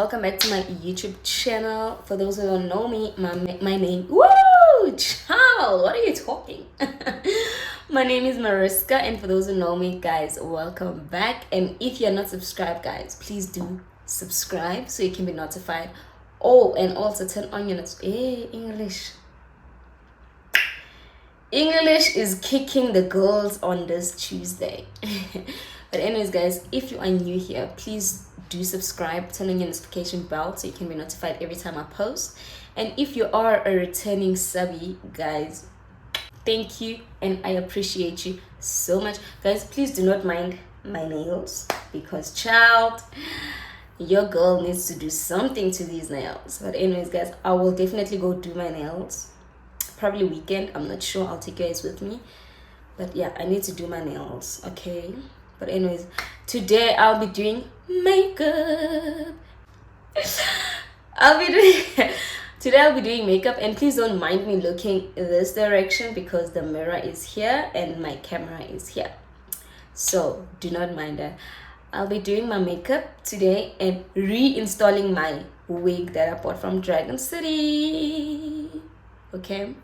welcome back to my YouTube channel. For those who don't know me, my name, woo, child, what are you talking? My name is Mariska, and for those who know me, guys, welcome back. And if you're not subscribed, guys, please do subscribe so you can be notified. Oh, and also turn on your English is kicking the girls on this Tuesday. But anyways, guys, if you are new here, please do subscribe, turn on your notification bell so you can be notified every time I post. And if you are a returning subby, guys, thank you and I appreciate you so much. Guys, please do not mind my nails, because child, your girl needs to do something to these nails. But anyways, guys, I will definitely go do my nails, probably weekend, I'm not sure. I'll take you guys with me, but yeah, I need to do my nails, okay? But anyways, today I'll be doing makeup. Today I'll be doing makeup, and please don't mind me looking in this direction because the mirror is here and my camera is here, so do not mind that. I'll be doing my makeup today and reinstalling my wig that I bought from Dragon City, okay?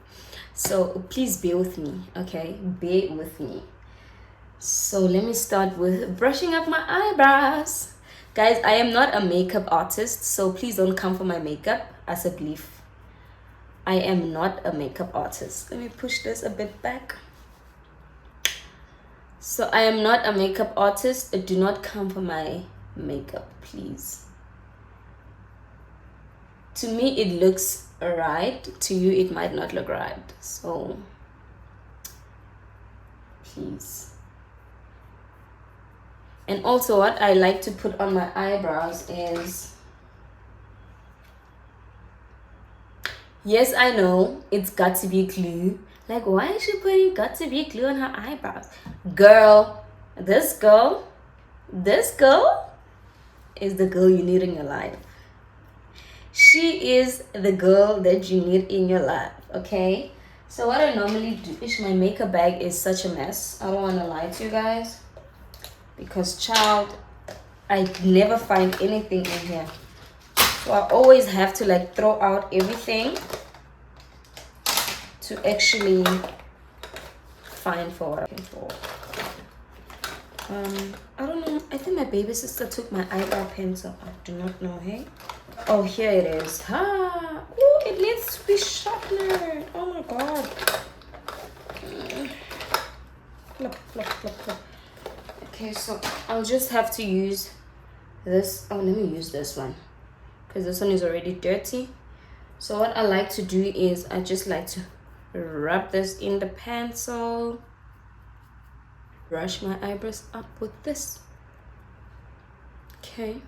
So please bear with me, okay? Bear with me. So let me start with brushing up my eyebrows. Guys, I am not a makeup artist, so please don't come for my makeup as a belief. I am not a makeup artist. Let me push this a bit back. So I am not a makeup artist. Do not come for my makeup, please. To me, it looks right. To you, it might not look right. So please. And also, what I like to put on my eyebrows is, yes, I know it's got to be glue. Like, why is she putting got to be glue on her eyebrows? Girl, this girl is the girl you need in your life. She is the girl that you need in your life, okay? So what I normally do is, my makeup bag is such a mess. I don't want to lie to you guys, because child, I never find anything in here. So I always have to like throw out everything to actually find for what I'm looking for. I don't know. I think my baby sister took my eyebrow pencil. I do not know, hey? Oh, here it is. Ah, oh, it needs to be sharpened. Oh my god. Flip, flip, flip, flip. Okay, so I'll just have to use this. Oh, let me use this one because this one is already dirty. So what I like to do is, I just like to rub this in the pencil, brush my eyebrows up with this. Okay.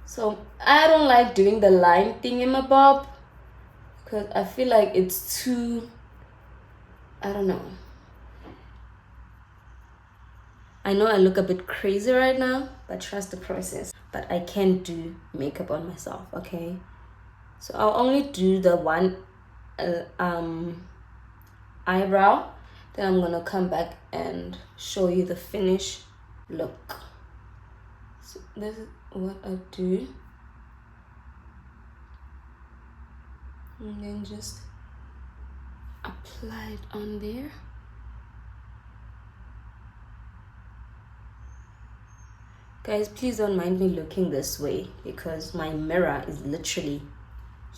So I don't like doing the line thing in my bob because I feel like it's too, I don't know. I know I look a bit crazy right now, but trust the process. But I can do makeup on myself, okay? So I'll only do the one eyebrow. Then I'm gonna come back and show you the finished look. So this is what I do. And then just apply it on there. Guys, please don't mind me looking this way because my mirror is literally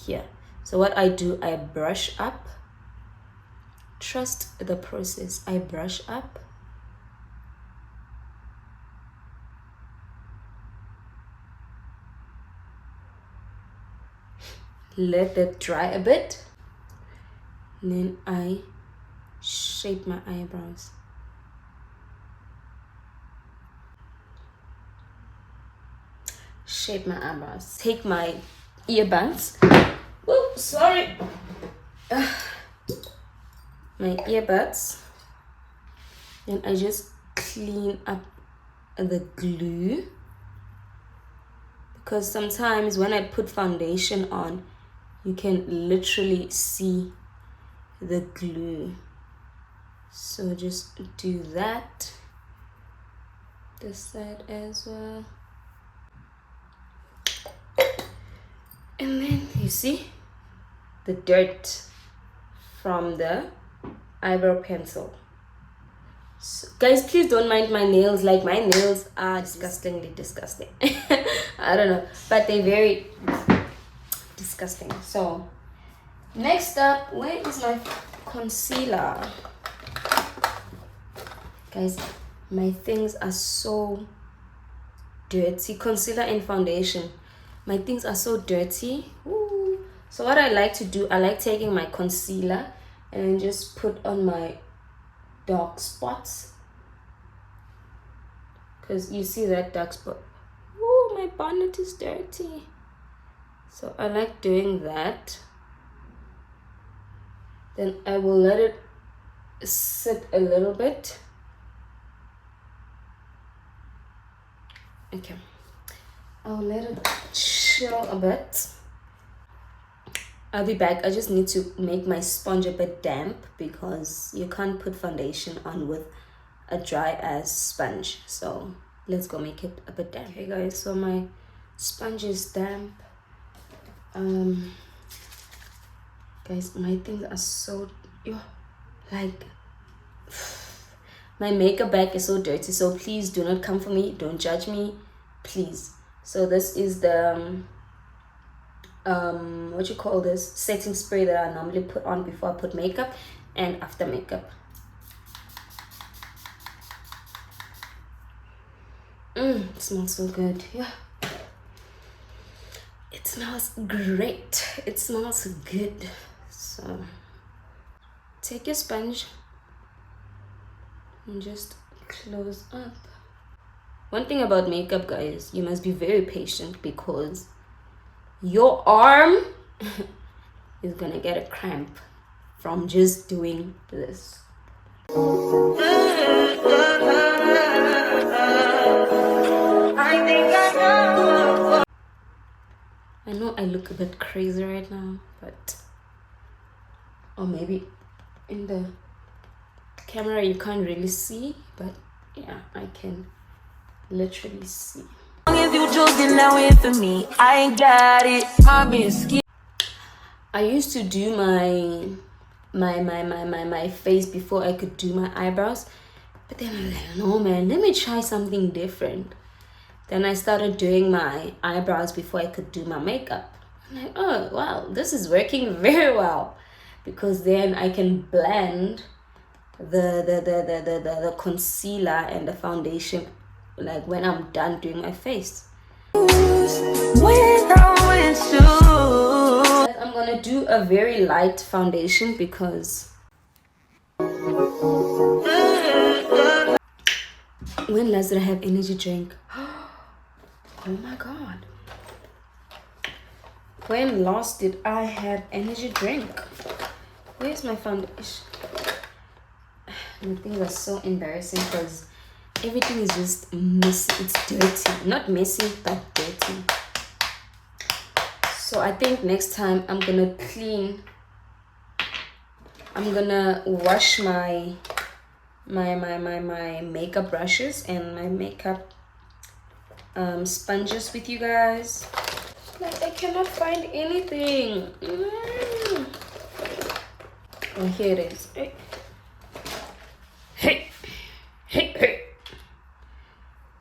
here. So what I do, I brush up. Trust the process. I brush up. Let it dry a bit. And then I shape my eyebrows. Shape my eyebrows. Take my earbuds. Oh, sorry. My earbuds. Then I just clean up the glue, because sometimes when I put foundation on, you can literally see the glue. So just do that. this side as well. And then you see the dirt from the eyebrow pencil. So, guys, please don't mind my nails. Like, my nails are disgustingly disgusting. I don't know, but they're very disgusting. So next up, where is my concealer? Guys, my things are so dirty. Concealer and foundation, my things are so dirty. Ooh. So what I like to do, I like taking my concealer and then just put on my dark spots, because you see that dark spot. Ooh, my bonnet is dirty. So I like doing that. Then I will let it sit a little bit. Okay, I'll let it chill a bit. I'll be back. I just need to make my sponge a bit damp, because you can't put foundation on with a dry ass sponge. So let's go make it a bit damp. Okay guys, so my sponge is damp. Guys, my things are so, like, my makeup bag is so dirty. So please do not come for me, don't judge me, please. So this is the what you call this, setting spray that I normally put on before I put makeup and after makeup. It smells so good. Yeah, it smells great, it smells good. So take your sponge and just close up. One thing about makeup, guys, you must be very patient, because your arm is gonna get a cramp from just doing this. I know I look a bit crazy right now, but, or maybe in the camera you can't really see, but yeah, I can literally see. If you joking now for me, I ain't got it. I used to do my face before I could do my eyebrows, but then I'm like, no man, let me try something different. Then I started doing my eyebrows before I could do my makeup. I'm like, oh wow, this is working very well, because then I can blend the concealer and the foundation, like when I'm done doing my face. I'm gonna do a very light foundation, because when last did I have energy drink? Oh my god, when last did I have energy drink? Where's my foundation? The things are so embarrassing, because everything is just messy. It's dirty, not messy, but dirty. So I think next time I'm gonna wash my makeup brushes and my makeup sponges with you guys. Like, I cannot find anything. Oh, here it is. Hey.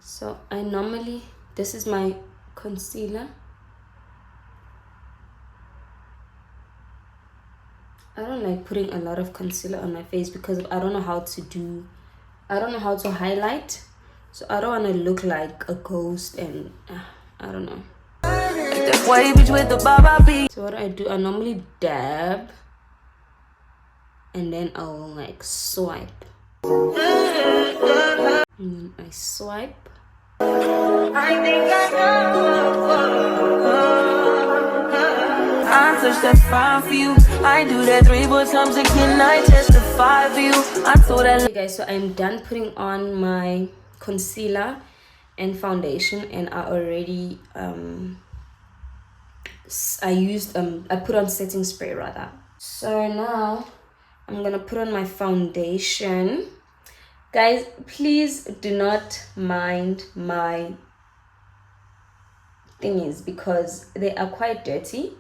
So I normally, this is my concealer. I don't like putting a lot of concealer on my face, because I don't know how to highlight. So I don't want to look like a ghost, and I don't know. So what I do, I normally dab, and then I'll like swipe. And then I swipe. I think I touch that's fine for you. I do that 3-4 times again. I testify for you. I told that. Okay guys, so I'm done putting on my concealer and foundation, and I already I put on setting spray rather. So now I'm gonna put on my foundation. Guys, please do not mind my thingies because they are quite dirty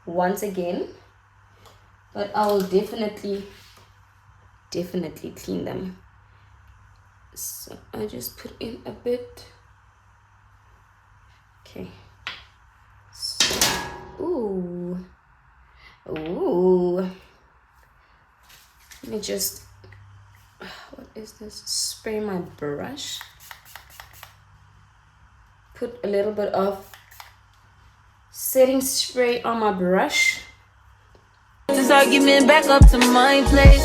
once again, but I will definitely clean them. So I just put in a bit. Okay. So, ooh. Let me just, what is this? Spray my brush. Put a little bit of setting spray on my brush. This argument back up to my place.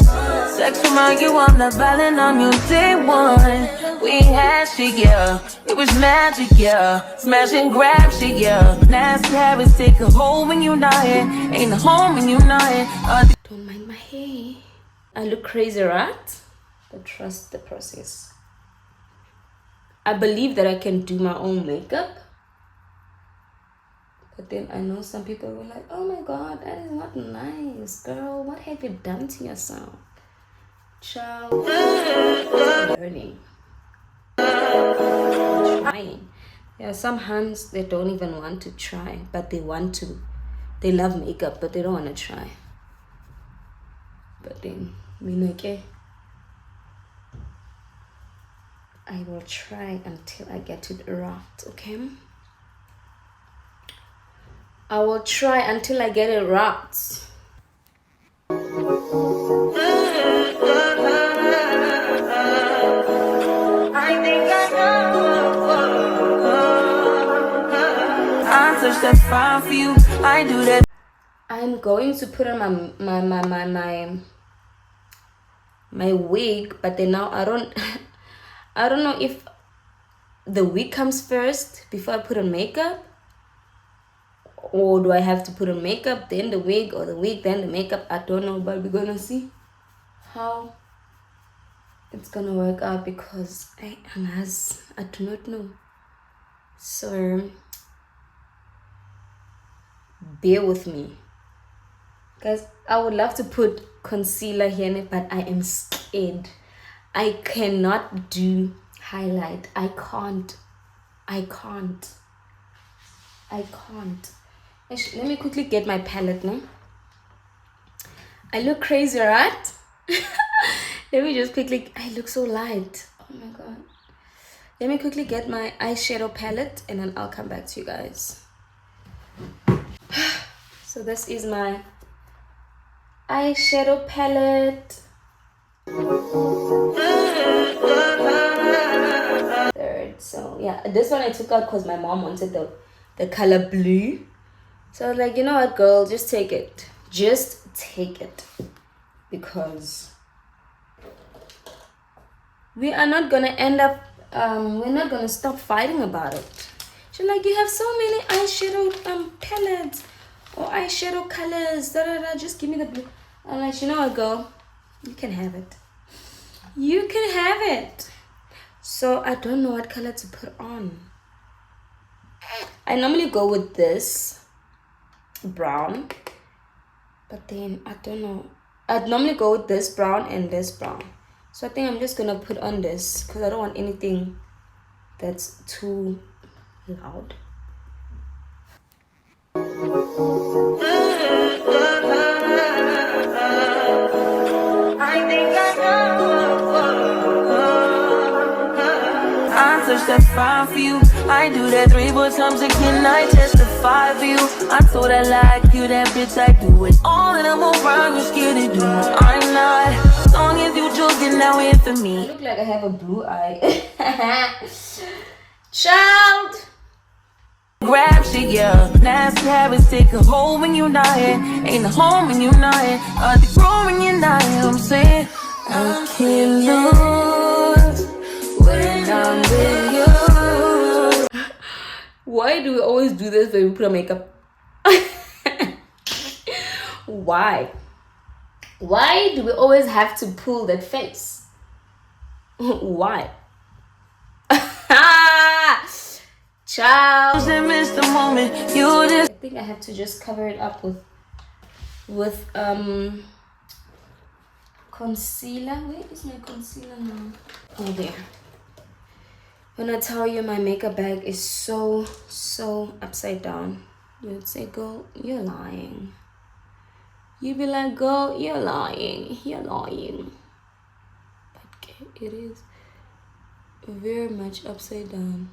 Sex remind you I'm not violent on you day one. We had shit, yeah. It was magic, yeah. Smash and grab shit, yeah. Nasty habits take a hold when you're not here. Ain't a home when you're not here. Don't mind my hair. I look crazy, right? But trust the process. I believe that I can do my own makeup. But then I know some people were like, oh my god, that is not nice, girl. What have you done to yourself? Child, learning. Trying. There are some hands that don't even want to try, but they want to. They love makeup, but they don't want to try. But then, okay, I will try until I get it right, okay? I will try until I get it right. I think I know. I touch that's fine for you. I do that. I'm going to put on my wig, but then now I don't know if the wig comes first before I put on makeup, or do I have to put on makeup then the wig, or the wig then the makeup? I don't know, but we're gonna see how it's gonna work out because I do not know. So bear with me, guys. I would love to put concealer here in it, but I am scared. I cannot do highlight. I can't. Actually, let me quickly get my palette now. I look crazy, right? Let me just quickly, I look so light. Oh my god. Let me quickly get my eyeshadow palette and then I'll come back to you guys. So this is my eyeshadow palette. Third. So yeah, this one I took out because my mom wanted the color blue. So I was like, you know what, girl, just take it. Just take it. Because we are not gonna end up we're not gonna stop fighting about it. She's like, you have so many eyeshadow palettes or eyeshadow colors, just give me the blue. I'm like, you know what, girl, you can have it. You can have it. So I don't know what color to put on. I normally go with this brown, but then I don't know. I'd normally go with this brown and this brown. So I think I'm just gonna put on this because I don't want anything that's too loud. I think I know. I touch that's fine for you. I do that 3-4 times again. I testify for you. I told I like you, that bitch. I do it all and I'm around. You're scared to do it. I'm not. As long as you joking, now in for me. I look like I have a blue eye. Child. Grab shit, yeah. Nasty habits take a hold when you're not here. Ain't a home when you're not here. The grown when you're not here. I'm saying I can't lose when I'm with you. Why do we always do this when we put on makeup? Why? Why do we always have to pull that face? Why? Ciao. I think I have to just cover it up with concealer. Where is my concealer now? Oh, there. When I tell you my makeup bag is so upside down, you'd say, girl, you're lying. You'd be like, girl, you're lying. You're lying. But it is very much upside down.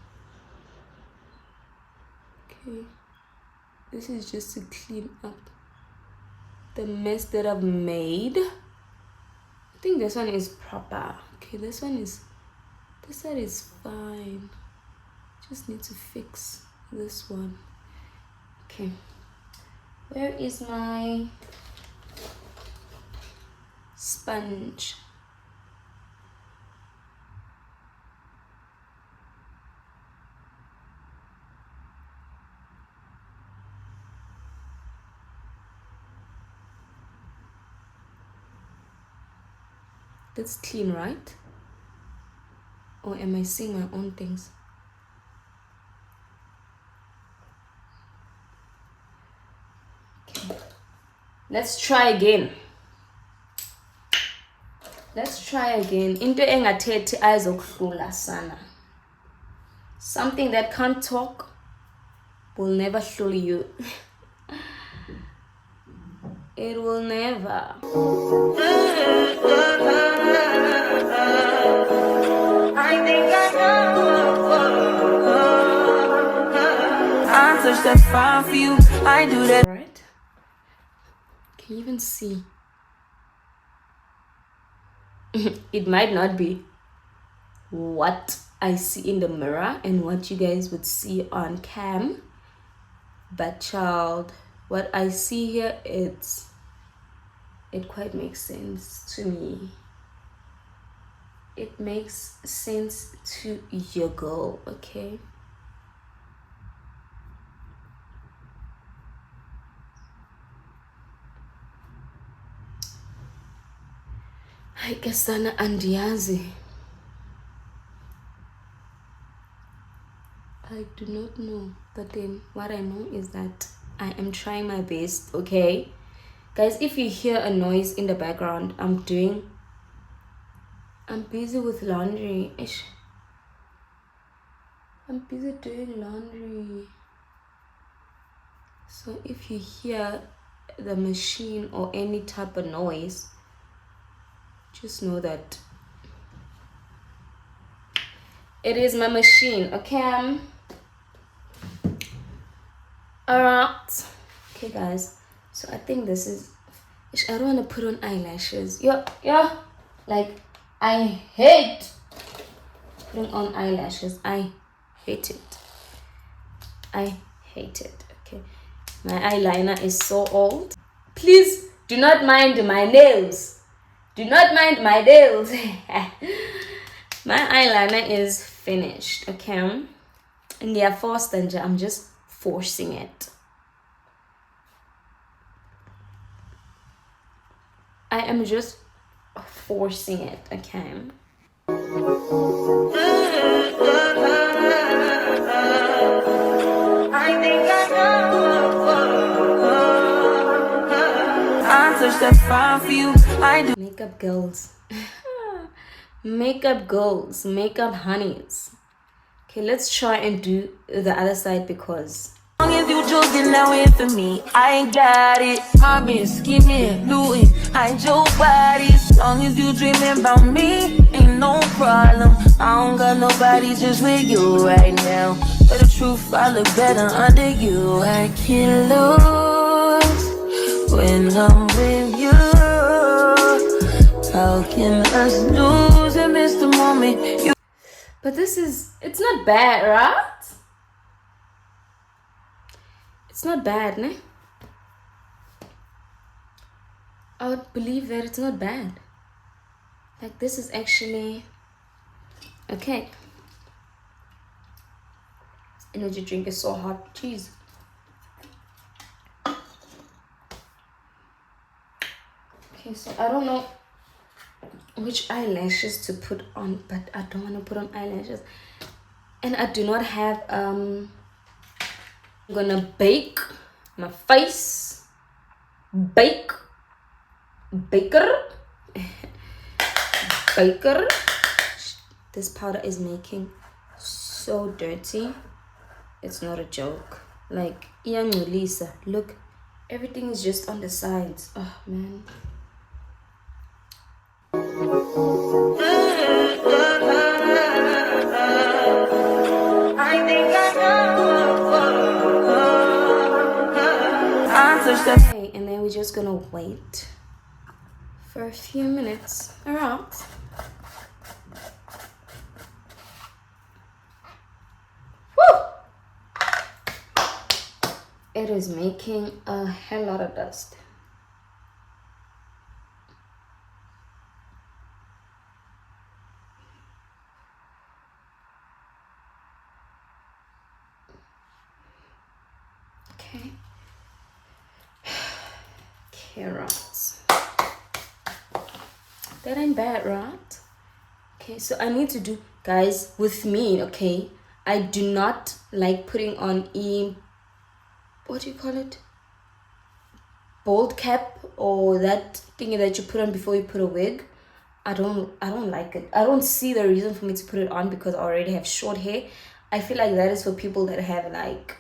Okay. This is just to clean up the mess that I've made. I think this one is proper. Okay, this side is fine. Just need to fix this one. Okay, where is my sponge? That's clean, right? Or am I seeing my own things? Okay. Let's try again. Into engathethi ayizokuhlula sana. Something that can't talk will never fool you. It will never. I think I know. I touch that fire for you. I do that. Right? Can you even see? It might not be what I see in the mirror and what you guys would see on cam, but child, what I see here, it quite makes sense to me. It makes sense to your girl, okay? I guess sana andiazi. I do not know, but then what I know is that I am trying my best, okay? Guys, if you hear a noise in the background, I'm busy with laundry. I'm busy doing laundry. So if you hear the machine or any type of noise, just know that it is my machine, okay? Alright. Okay, guys. So I think this is... I don't want to put on eyelashes. Yeah. Like, I hate putting on eyelashes. I hate it. Okay. My eyeliner is so old. Please do not mind my nails. Do not mind my nails. My eyeliner is finished, okay? And yeah, forced and I'm just forcing it. I am just forcing it, okay? I think I know. I touch that fire for you. I do. Makeup girls. Makeup girls. Makeup honeys. Okay, let's try and do the other side because... As long as you joking now it for me, I got it. My bitch scheming, looting, hide your body. As long as you dreaming about me, ain't no problem. I don't got nobody just with you right now. But the truth, I look better under you. I can't lose when I'm with you. How can us lose and miss the moment? But it's not bad, right? It's not bad, ne? I would believe that it's not bad. Like, this is actually okay. Energy drink is so hot. Jeez. Okay, so I don't know which eyelashes to put on, but I don't want to put on eyelashes. And I do not have I'm gonna bake my face. Baker. baker. This powder is making so dirty. It's not a joke. Like, Lisa, look, everything is just on the sides. Oh man. Okay, and then we're just gonna wait for a few minutes. Alright. It is making a hell lot of dust. Okay. Carrots. That ain't bad, right? Okay, so I need to do, guys, with me, okay, I do not like putting on what do you call it? Bold cap, or that thing that you put on before you put a wig. I don't like it. I don't see the reason for me to put it on because I already have short hair. I feel like that is for people that have like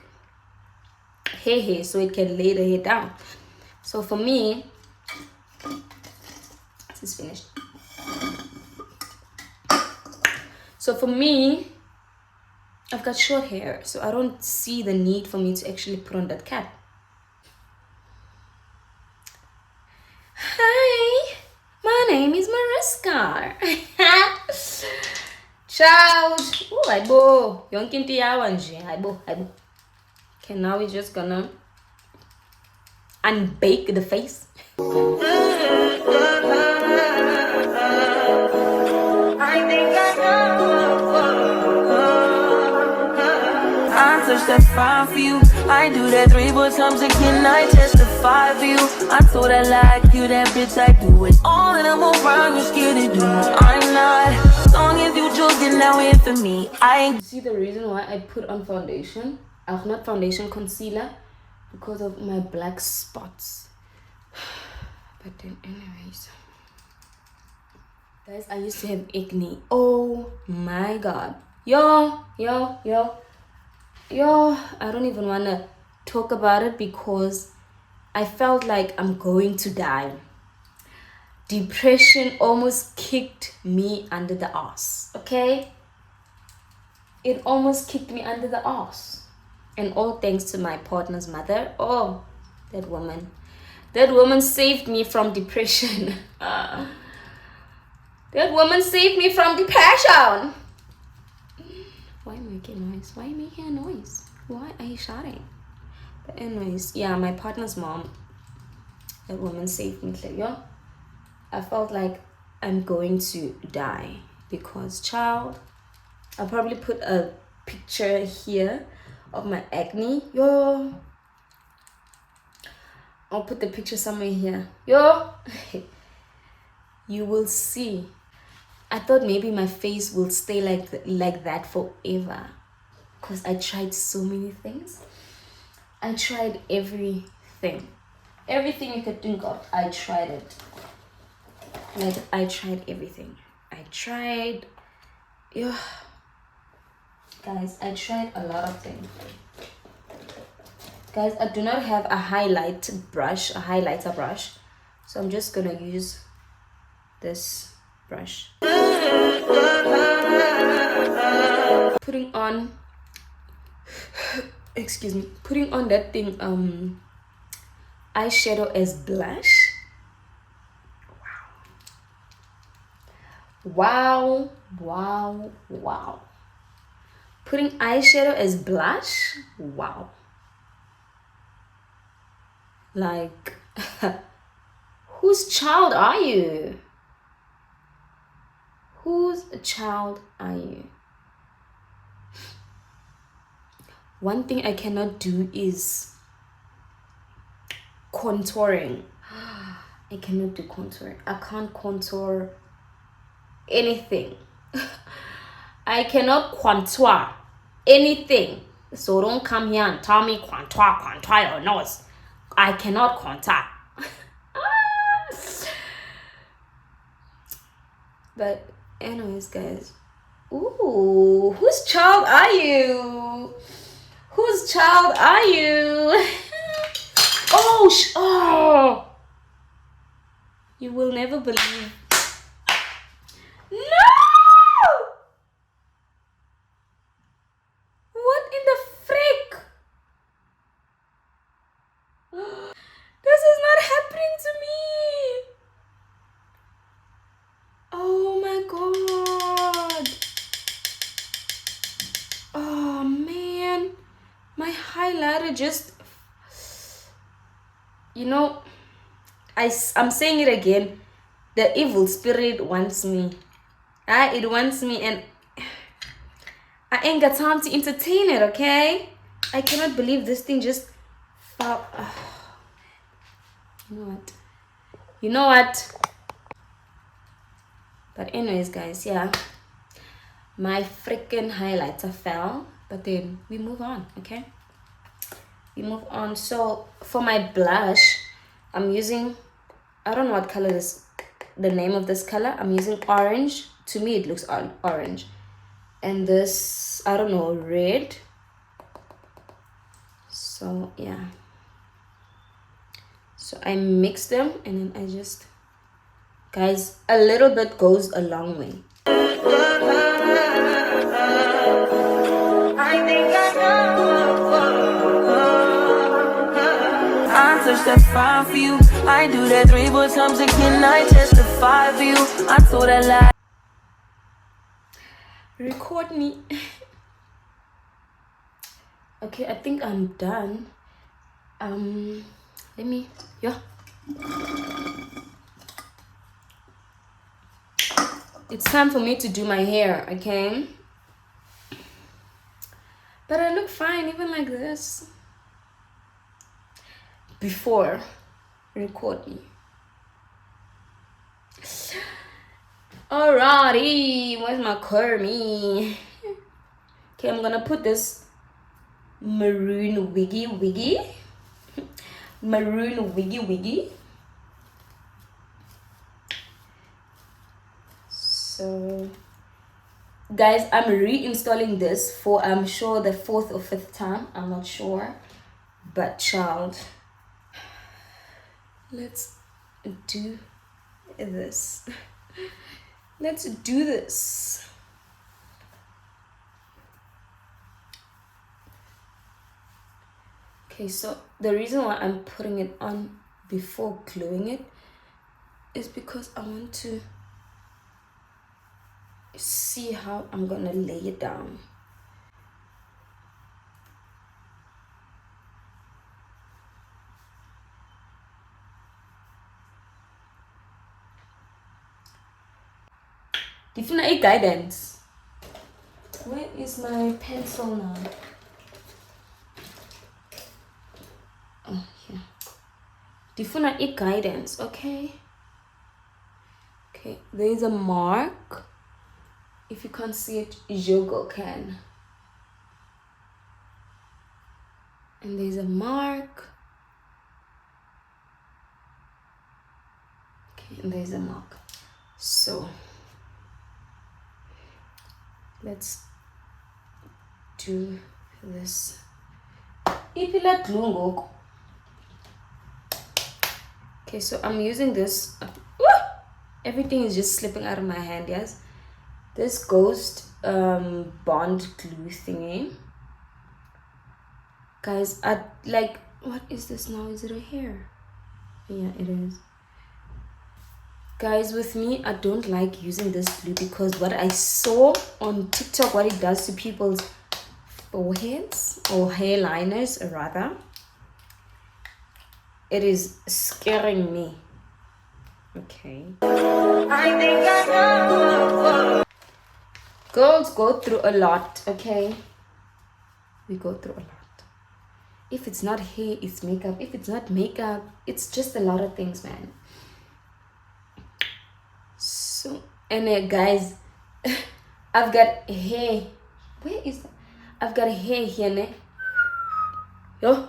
hair so it can lay the hair down. So for me, this is finished. So for me, I've got short hair, so I don't see the need for me to actually put on that cap. Hi, my name is Mariska. Child. Oh, aibo. Yonkinti yawa nje. Aibo. Okay, now we're just gonna unbake the face. I touch that fine for you. I do that 3-4 times and can I testify for you? I told her like you, that bitch, I do it all and I'm around, you're scared to do. I'm not, as long as you joking now in for me. I ain't. See the reason why I put on foundation? Not foundation, concealer, because of my black spots. But then anyways, guys, I used to have acne. Oh my god. Yo, I don't even want to talk about it because I felt like I'm going to die. Depression almost kicked me under the ass, okay? It almost kicked me under the ass. And all thanks to my partner's mother. Oh, that woman. That woman saved me from depression. That woman saved me from depression. Why making noise? Why are you making a noise? Why are you shouting? But anyways, yeah, my partner's mom, that woman saved me. Yo, I felt like I'm going to die because, child, I'll probably put a picture here of my acne. Yo, I'll put the picture somewhere here. Yo, you will see. I thought maybe my face will stay like that forever because I tried so many things. I tried everything you could think of. I tried it. Like, I tried everything. Guys, I tried a lot of things. Guys, I do not have a highlighter brush, so I'm just gonna use this brush. Putting on that thing, eyeshadow as blush. Wow. Putting eyeshadow as blush. Wow. Like, whose child are you? Whose child are you? One thing I cannot do is contouring. I cannot do contouring. I can't contour anything. I cannot contour anything. So don't come here and tell me contour your nose. I cannot contour. But anyways, guys. Ooh, whose child are you? Whose child are you? Oh, you will never believe. No! What in the frick? This is not happening to me. Oh my god. Oh man. My highlighter just... You know, I'm saying it again. The evil spirit wants me. It wants me, and I ain't got time to entertain it, okay? I cannot believe this thing just fell. You know what? But anyways, guys, yeah. My freaking highlighter fell. But then we move on, okay? We move on. So for my blush, I'm using... I don't know what color is the name of this color. I'm using orange. To me, it looks orange. And this, I don't know, red. So yeah. So I mix them and then I just... Guys, a little bit goes a long way. I touch that 5 for you. I do that 3 more times again. I testify for you. I told a lie. Record me. Okay, I think I'm done. Let me... Yeah. It's time for me to do my hair, okay? But I look fine even like this. Before, record me. Alrighty, where's my curly? Okay, I'm gonna put this maroon wiggy. Maroon wiggy. So, guys, I'm reinstalling this for, I'm sure, the 4th or 5th time. I'm not sure. But, child, let's do this. Let's do this. Okay, so the reason why I'm putting it on before gluing it is because I want to see how I'm gonna lay it down. Different guidance. Where is my pencil now? Oh, here. Different guidance, okay? Okay, there is a mark. If you can't see it, Jogo can. And there's a mark. Okay, and there's a mark. So let's do this. Ipila glue. Okay, so I'm using this. Everything is just slipping out of my hand, yes. This Ghost bond glue thingy. Guys, I like, what is this now? Is it a hair? Yeah, it is. Guys, with me, I don't like using this glue because what I saw on TikTok, what it does to people's foreheads or hairliners rather, it is scaring me. Okay. I think I know. Girls go through a lot, okay? We go through a lot. If it's not hair, it's makeup. If it's not makeup, it's just a lot of things, man. So, and guys, I've got hair. Where is that? I've got hair here, ne? Yo.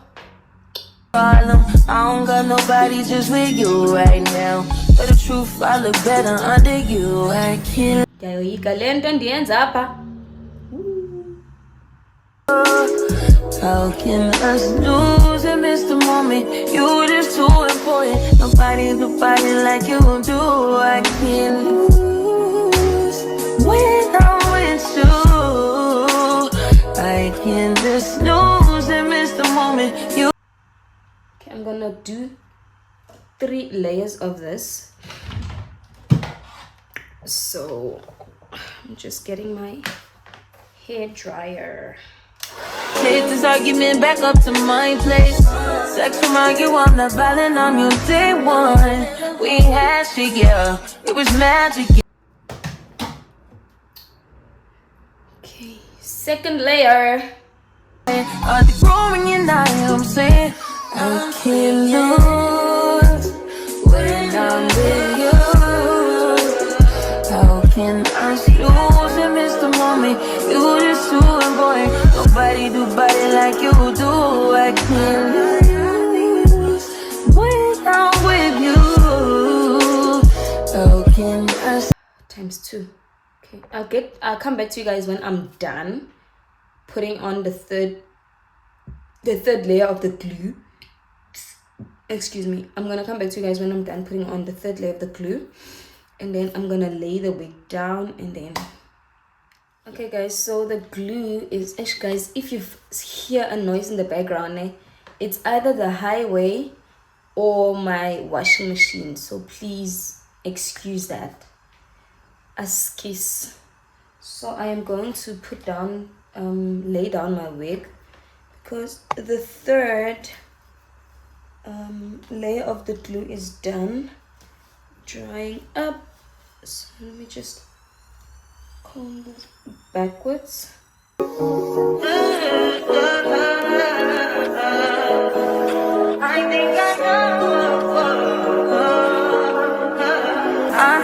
problem. I don't got nobody just with you right now. But the truth, I look better under you. I can't. Ndiyayoyika le nto ndiyenza apha. How can us lose and miss the moment? You just too important. Nobody do body like you do. I can't lose when I'm with you. I can just lose and miss the moment. You. Okay, I'm gonna do 3 layers of this. So I'm just getting my hair dryer. Take this argument back up to my place. Sex remind you I'm not violent on you day one. We had shit, yeah. It was magic. Okay, second layer. Are they growing and I am saying I can't lose when I'm with you. How can I lose and miss the moment? You just too important. Nobody do body like you do. I can't lose when I'm with you. How can I? Times 2. Okay, I'll come back to you guys when I'm done putting on the third layer of the glue. Excuse me. I'm gonna come back to you guys when I'm done putting on the third layer of the glue, and then I'm gonna lay the wig down, and then okay guys, so the glue is guys, if you hear a noise in the background, it's either the highway or my washing machine, so please excuse that. Askis. So I am going to put down lay down my wig, because the third layer of the glue is done drying up. So let me just comb this backwards. I think I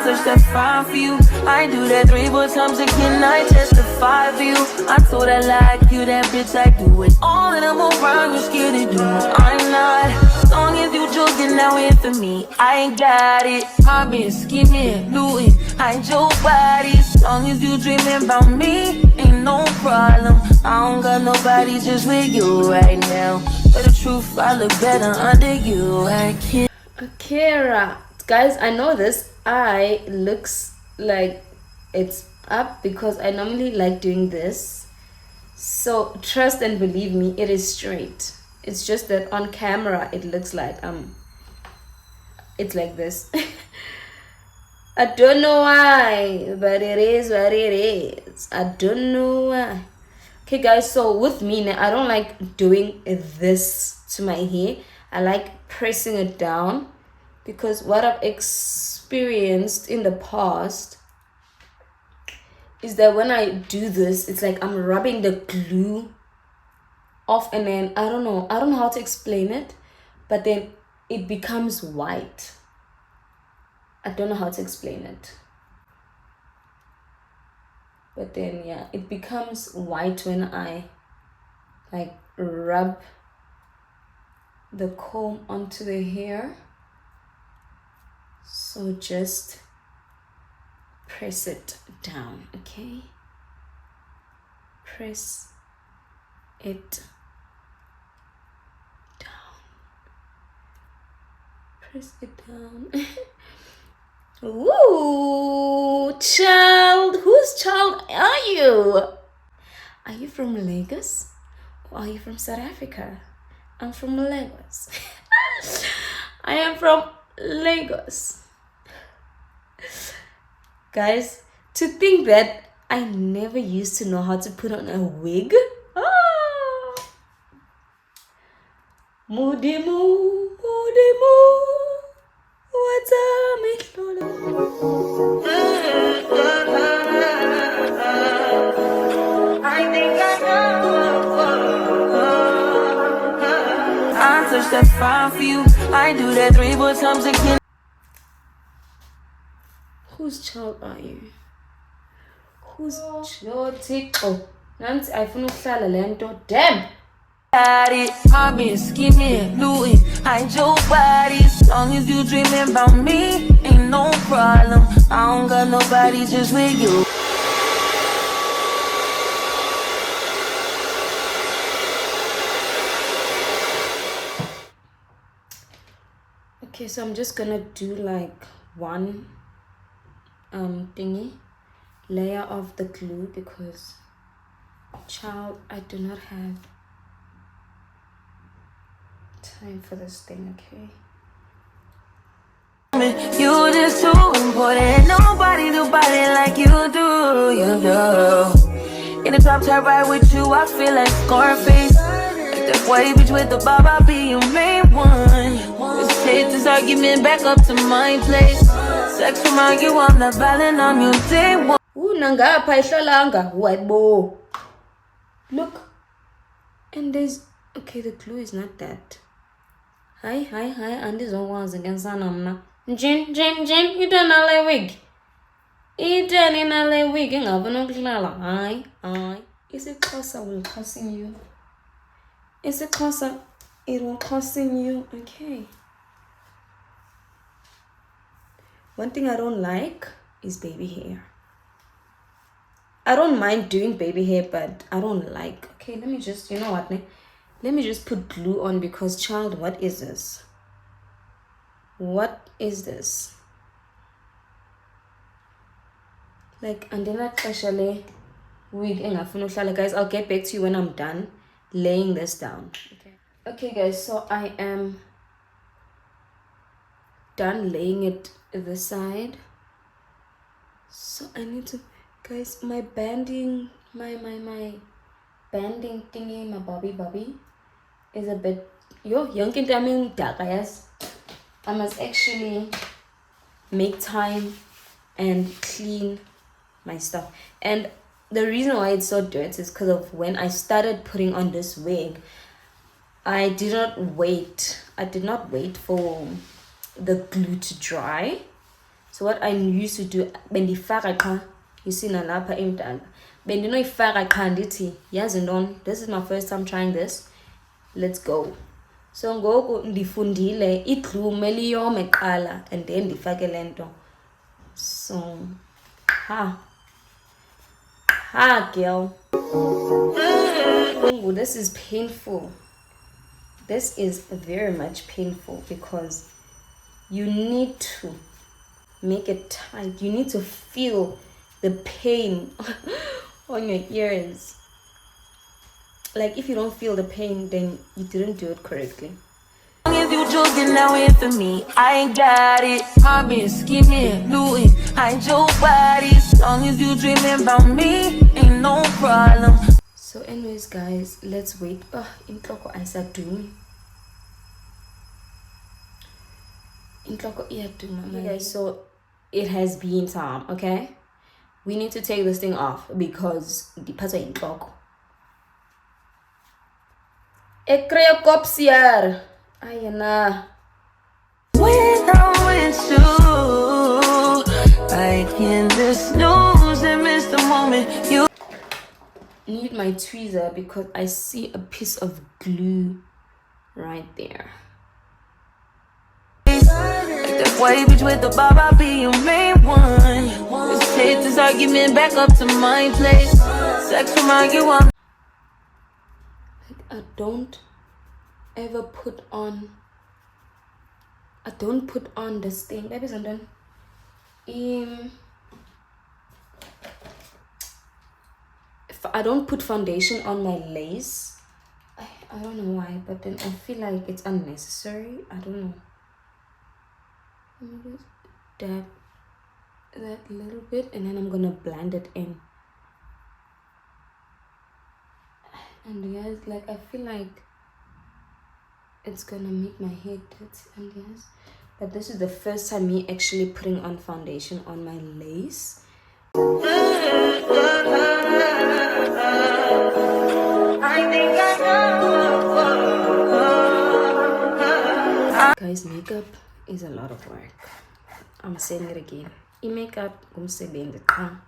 touch that fine for you. I do that 3-4 times again. I testify for you. I told I like you, that bitch. I do it all, and I'm around. You're scared to do it. I'm not. As long as you joking now in for me, I ain't got it. I've been scheming, looting, hide your body. As long as you dreaming about me, ain't no problem. I don't got nobody just with you right now. But the truth, I look better under you. I can't. Akira. Guys, I know this eye looks like it's up because I normally like doing this. So trust and believe me, it is straight. It's just that on camera it looks like it's like this. I don't know why, but it is what it is. I don't know why. Okay guys, so with me now, I don't like doing this to my hair. I like pressing it down, because what I've experienced in the past is that when I do this, it's like I'm rubbing the glue off, and then I don't know how to explain it, but then it becomes white. I don't know how to explain it, but then yeah, it becomes white when I like rub the comb onto the hair. So just press it down, okay? Press it down. Press it down. Ooh, child. Whose child are you? Are you from Lagos? Or are you from South Africa? I'm from Lagos. I am from Lagos. Guys, to think that I never used to know how to put on a wig. Mudimu, what's up, I think I touch that fine for you. I do that 3-4 times again. Whose child are you? Whose child? Oh, Nancy, I feel no lento. Damn. Got it, I've scheming, looting, hide your body. As long as you dreaming about me, ain't no problem. I don't got nobody just with you. Okay, so I'm just gonna do like one thingy layer of the glue because child, I do not have time for this thing. Okay, You just too important. Nobody do body like you do. You do. In the top top right with you, I feel like Scarface. Like that white bitch with the bob, I'll be your main one. Let's take this argument back up to my place. Sex from argue, I'm not violent on you day one. nangapha ihlolanga white boy. Look, and there's okay. The glue is not that. Hi, and this one was against Anamna. Jim, you done all a wig. You done in all a wig, and I've no glala. Hi. Is it closer? Will costing you? Is it closer? It will costing you. Okay. One thing I don't like is baby hair. I don't mind doing baby hair, but I don't like. Okay, let me just, you know what? Let me just put glue on because, child, what is this? What is this? Like, and then actually wig guys, I'll get back to you when I'm done laying this down. Okay guys, so I am done laying it this side. So I need to, guys, my banding, my banding thingy, my bobby is a bit young in guys. I must actually make time and clean my stuff. And the reason why it's so dirty is because of when I started putting on this wig, I did not wait for the glue to dry. So what I used to do, you see nalapha imdala, bendinoyifaka qha ndithi yazi ntoni, this is my first time trying this, let's go. So ngoku ndifundile iglue mele iyome kuqala and then ndifake le nto. So girl. Ooh, this is painful. This is very much painful because you need to make it tight. You need to feel the pain on your ears. Like, if you don't feel the pain, then you didn't do it correctly. If you joking now in for me, I ain't got it. I've been scheming, looting, hide your body. As long as you dreaming about me, ain't no problem. So anyways guys, let's wait. Intloko ayisadu. Intloko iyaduma. Guys, so it has been time, okay? We need to take this thing off because ndiphathwa intloko. Ekreokopsiar. Ayana. When I'm with you, like in the snooze and miss the moment you Need my tweezer because I see a piece of glue right there. that white bitch with the bob, I'll be your main one. Let's take this argument back up to my place. Sex from argue, I'm I don't put on this thing. Baby, something. If I don't put foundation on my lace, I don't know why, but then I feel like it's unnecessary. I don't know. Let me just dab that a little bit and then I'm gonna blend it in. And guys, like, I feel like it's gonna make my hair dirty. And yes, but this is the first time me actually putting on foundation on my lace. Guys, makeup is a lot of work. I'm saying it again. Makeup umsebenzi qha.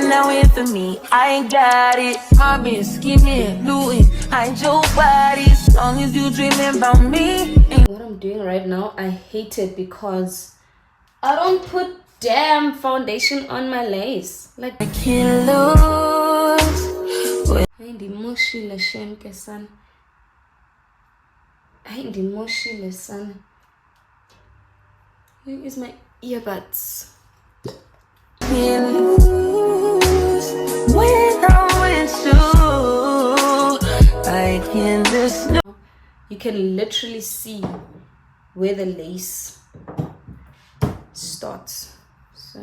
joking now here for me. I ain't got it. Mobbing, scheming, looting, hide your body. As long as you dreaming about me. What I'm doing right now, I hate it because I don't put damn foundation on my lace. Like I can't lose. Ain't the mushy le shenke son. Ain't the mushy le son. Where is my earbuds? Can't lose when I'm with you. I can't lose. You can literally see where the lace starts. So,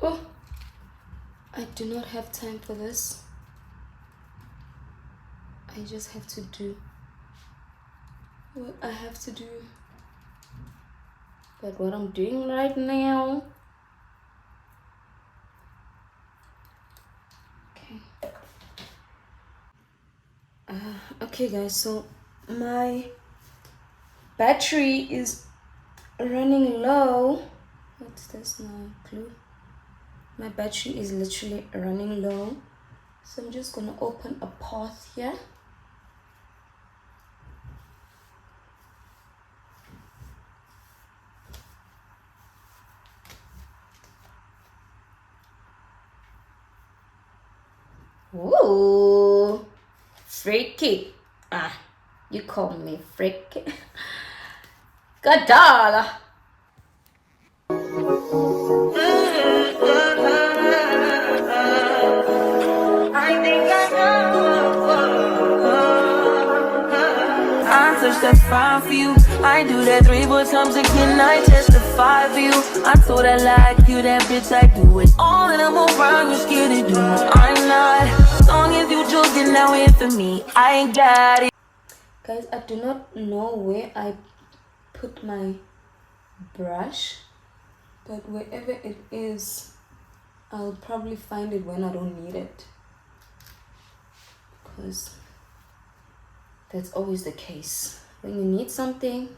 oh, I do not have time for this. I just have to do what I have to do. But what I'm doing right now, okay guys, so my battery is running low. What's this now? Glue. My battery is literally running low, so I'm just gonna open a path here. Ooh, freaky. Ah, you call me freaky. Good dog. I touch that fire for you. I do that 3-4 times again. I testify for you. I told I like you, that bitch. I do it all, and I'm around. You scared to do it. I'm not. As long as you joking now here for me, I ain't got it. Guys, I do not know where I put my brush, but wherever it is, I'll probably find it when I don't need it, because that's always the case. When you need something,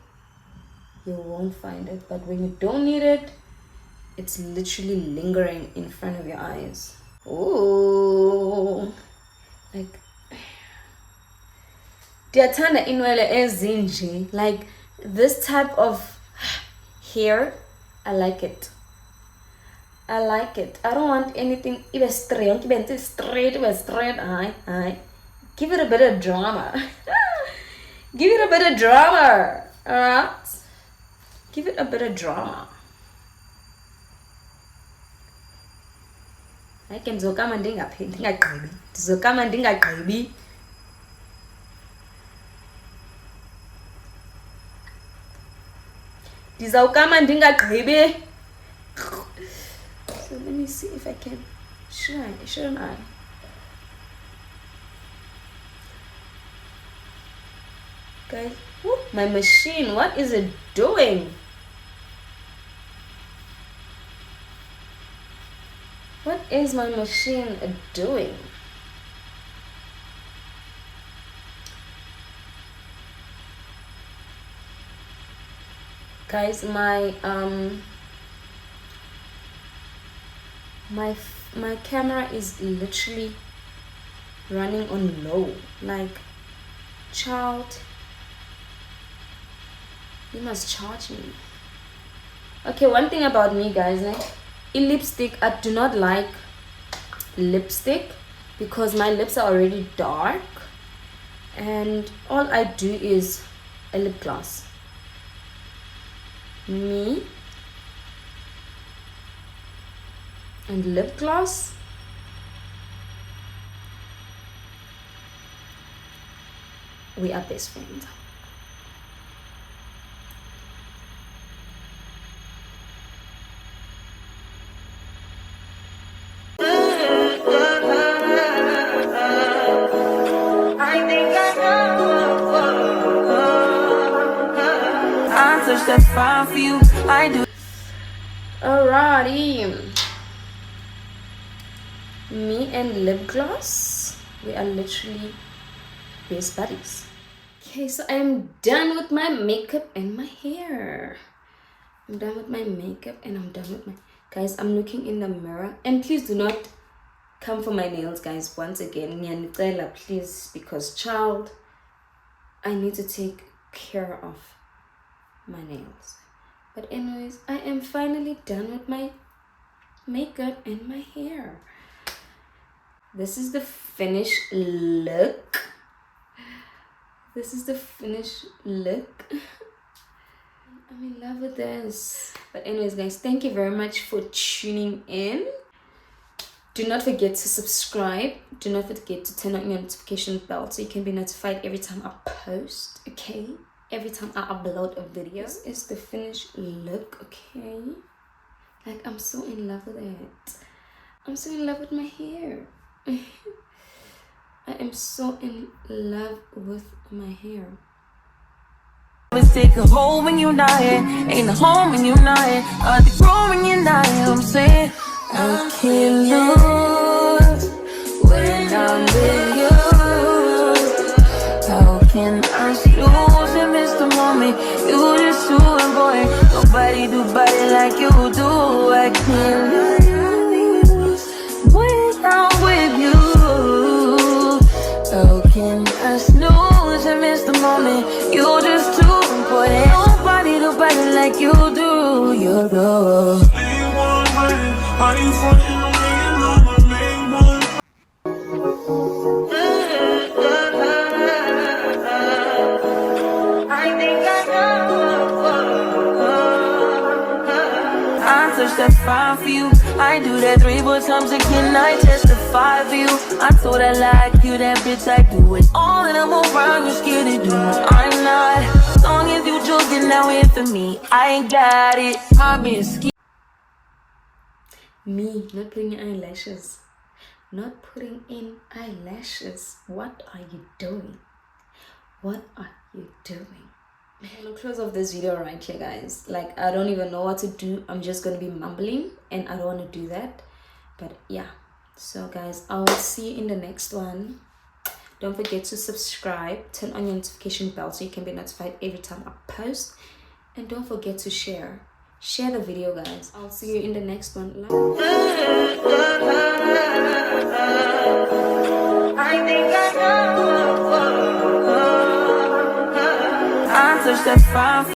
you won't find it, but when you don't need it, it's literally lingering in front of your eyes. Ooh, like diyathanda inwele ezinje, like this type of hair. I like it. I like it. I don't want anything even straight. Even straight. Aye. Give it a bit of drama. Give it a bit of drama. Alright? Give it a bit of drama. I can zokama ndingagqibi. Zokama ndingagqibi. Ndizawukama ndingagqibi. So let me see if I can. Shouldn't I? Guys, my machine, what is it doing? What is my machine doing? Guys, my camera is literally running on low. Like, child, you must charge me. Okay, one thing about me, guys, in lipstick, I do not like lipstick because my lips are already dark, and all I do is a lip gloss. Me and lip gloss, we are best friends. I touch that fire for you. I do. Alrighty, me and lip gloss, we are literally best buddies. Okay, so I'm done with my makeup and my hair. I'm done with my makeup and I'm done with my Guys, I'm looking in the mirror, and please do not come for my nails, guys. Once again, ngiyanicela, please, because child, I need to take care of my nails. But anyways, I am finally done with my makeup and my hair. This is the finished look. This is the finished look. I'm in love with this. But anyways, guys, thank you very much for tuning in. Do not forget to subscribe. Do not forget to turn on your notification bell so you can be notified every time I post, okay? Every time I upload a video. This is the finished look, okay? Like, I'm so in love with it. I'm so in love with my hair. I am so in love with my hair. Let's take a home when you're not here. Ain't a home when you're not here. The grow when you're not here. I'm saying I can't lose when I'm with you. How can I lose and miss the moment? You just too important. Nobody do body like you do. I can't lose when I'm with you. How can I snooze and miss the moment? You just too important. Nobody do body like you do. You do. I touch that fine for you. I do that 3-4 times again. I testify for you. I told her like you, that bitch. I do it all and I'm around. You scared to do. I'm not. As long as you joking now here for me, I ain't got it. I've been scared. Me not putting in eyelashes. Not putting in eyelashes. What are you doing? What are you doing? I'm gonna close off this video right here, guys. Like, I don't even know what to do. I'm just gonna be mumbling, and I don't want to do that. But yeah, so guys, I will see you in the next one. Don't forget to subscribe, turn on your notification bell so you can be notified every time I post, and don't forget to share the video, guys. I'll see you in the next one. I think I know. I touch that fine.